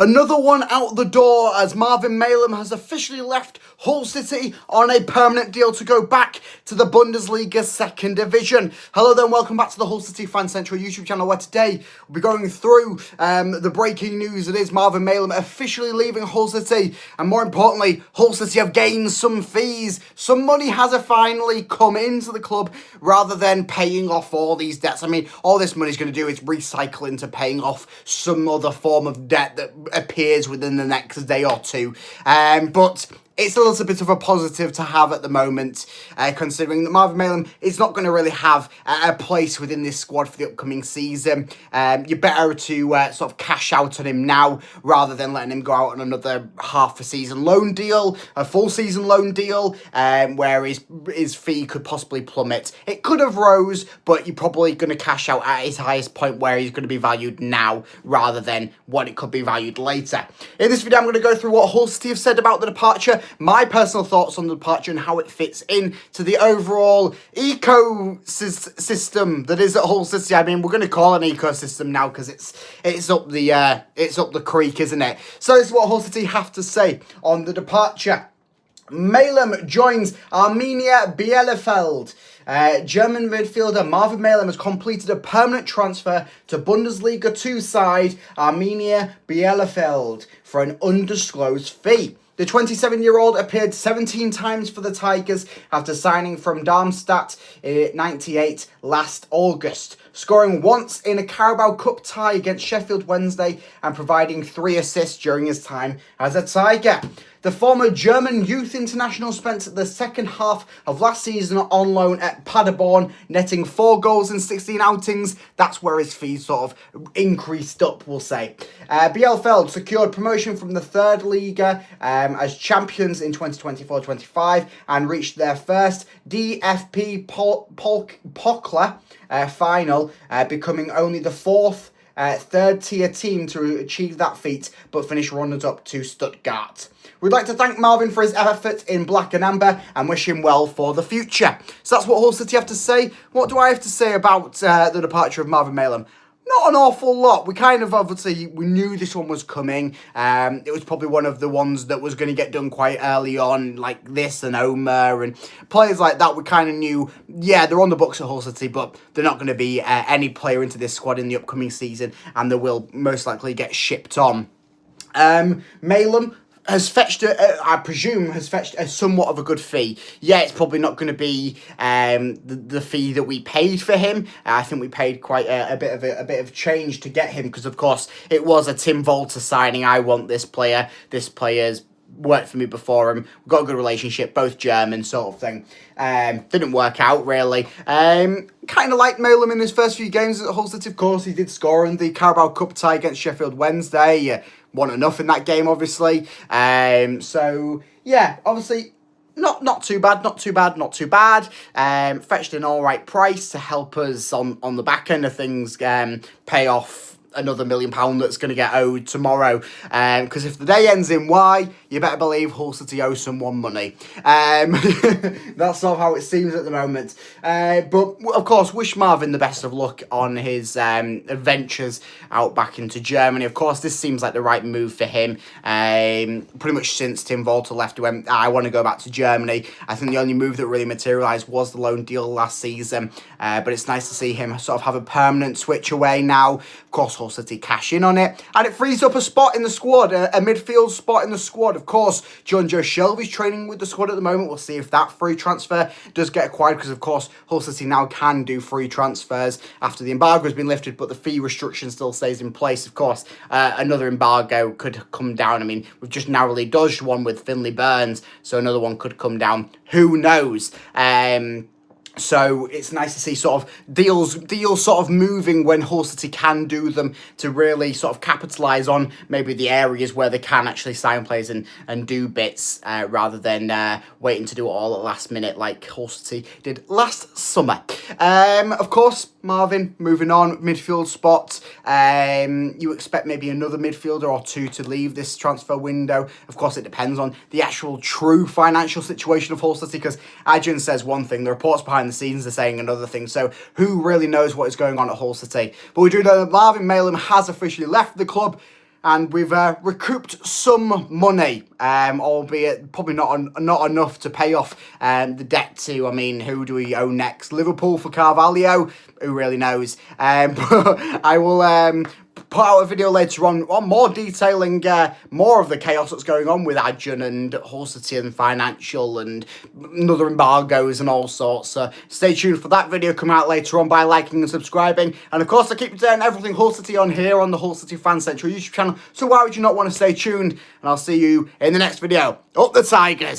Another one out the door as Marvin Mehlem has officially left Hull City on a permanent deal to go back to the Bundesliga second division. Hello there and welcome back to the HullCityFanCentral YouTube channel, where today we'll be going through the breaking news. It is Marvin Mehlem officially leaving Hull City, and more importantly, Hull City have gained some fees. Some money has finally come into the club rather than paying off all these debts. I mean, all this money is going to do is recycle into paying off some other form of debt that appears within the next day or two. But it's a little bit of a positive to have at the moment, considering that Marvin Mehlem is not going to really have a place within this squad for the upcoming season. You're better to sort of cash out on him now rather than letting him go out on another half a season loan deal, a full season loan deal, where his fee could possibly plummet. It could have rose, but you're probably going to cash out at his highest point where he's going to be valued now rather than what it could be valued later. In this video, I'm going to go through what Hull City have said about the departure, my personal thoughts on the departure and how it fits in to the overall ecosystem that is at Hull City. I mean, we're going to call it an ecosystem now because it's up the creek, isn't it? So this is what Hull City have to say on the departure. Mehlem joins Arminia Bielefeld. German midfielder Marvin Mehlem has completed a permanent transfer to Bundesliga 2 side Arminia Bielefeld for an undisclosed fee. The 27-year-old appeared 17 times for the Tigers after signing from Darmstadt in '98 last August, scoring once in a Carabao Cup tie against Sheffield Wednesday and providing 3 assists during his time as a Tiger. The former German youth international spent the second half of last season on loan at Paderborn, netting 4 goals in 16 outings. That's where his fees sort of increased up, we'll say. Bielefeld secured promotion from the third Liga as champions in 2024-25 and reached their first DFB Pokal final, becoming only the 4th third-tier team to achieve that feat, but finished runners-up to Stuttgart. We'd like to thank Marvin for his efforts in black and amber and wish him well for the future. So that's what Hull City have to say. What do I have to say about the departure of Marvin Mehlem? Not an awful lot. We kind of obviously, we knew this one was coming. It was probably one of the ones that was going to get done quite early on, like this and Omer and players like that. We kind of knew, yeah, they're on the books at Hull City, but they're not going to be any player into this squad in the upcoming season, and they will most likely get shipped on. Mehlem has fetched, I presume, has fetched a somewhat of a good fee. Yeah, it's probably not going to be the fee that we paid for him. I think we paid quite a bit of change to get him because, of course, it was a Tim Volter signing. I want this player. This player's worked for me before him. We've got a good relationship, both German sort of thing. Didn't work out, really. Kind of like Mehlem in his first few games at Hull City. Of course, he did score in the Carabao Cup tie against Sheffield Wednesday. 1-0 in that game, obviously. So, yeah, obviously, not too bad. Fetched an all right price to help us on the back end of things, pay off another £1 million that's going to get owed tomorrow. Because if the day ends in Y, you better believe Hull City owes someone money. That's sort of how it seems at the moment. But, of course, wish Marvin the best of luck on his adventures out back into Germany. Of course, this seems like the right move for him. Pretty much since Tim Volter left, he went, I want to go back to Germany. I think the only move that really materialised was the loan deal last season. But it's nice to see him sort of have a permanent switch away now. Of course, Hull City cash in on it, and it frees up a spot in the squad, a midfield spot in the squad. Of course, John Joe Shelby's training with the squad at the moment. We'll see if that free transfer does get acquired, because of course Hull City now can do free transfers after the embargo has been lifted, but the fee restriction still stays in place. Of course, another embargo could come down. I mean, we've just narrowly dodged one with Finley Burns, so another one could come down. Who knows? So it's nice to see sort of deals sort of moving when Hull City can do them, to really sort of capitalise on maybe the areas where they can actually sign players and do bits rather than waiting to do it all at last minute like Hull City did last summer. Of course, Marvin moving on, midfield spot. You expect maybe another midfielder or two to leave this transfer window. Of course, it depends on the actual true financial situation of Hull City, because Adrian says one thing, the reports behind the scenes are saying another thing. So who really knows what is going on at Hull City? But we do know that Marvin Mehlem has officially left the club. and we've recouped some money, albeit probably not enough to pay off the debt to, I mean, who do we owe next? Liverpool for Carvalho? Who really knows? But I will put out a video later on more detailing more of the chaos that's going on with Adjan and Hull City and financial and other embargoes and all sorts. So stay tuned for that video coming out later on by liking and subscribing. And of course, I keep doing everything Hull City on here on the Hull City Fan Central YouTube channel. So why would you not want to stay tuned? And I'll see you in the next video. Up the Tigers!